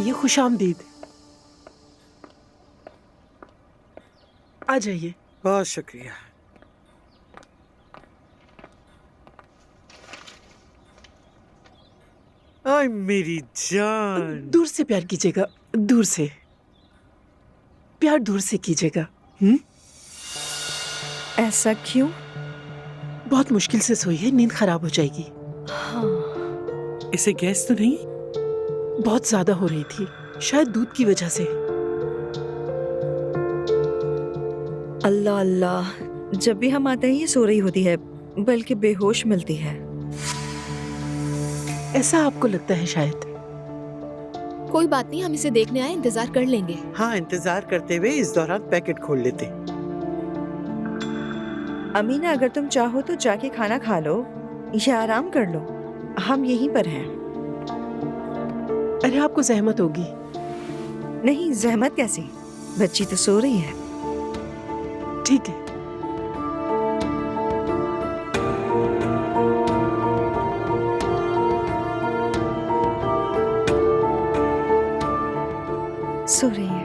ये खुशामदीद। आ जाइए। बहुत शुक्रिया। आय मेरी जान। दूर से प्यार कीजिएगा, दूर से प्यार दूर से कीजिएगा। ऐसा क्यों? बहुत मुश्किल से सोई है, नींद खराब हो जाएगी। हाँ। इसे गैस तो नहीं? बहुत ज्यादा हो रही थी, शायद दूध की वजह से। अल्लाह अल्लाह, जब भी हम आते हैं ये सो रही होती है, बल्कि बेहोश मिलती है। ऐसा आपको लगता है शायद। कोई बात नहीं, हम इसे देखने आए, इंतजार कर लेंगे। हाँ, इंतजार करते हुए इस दौरान पैकेट खोल लेते। अमीना, अगर तुम चाहो तो जाके खाना खा लो या आराम कर लो, हम यहीं पर हैं। अरे आपको जहमत होगी। नहीं, जहमत कैसी, बच्ची तो सो रही है। ठीक है। सो रही है।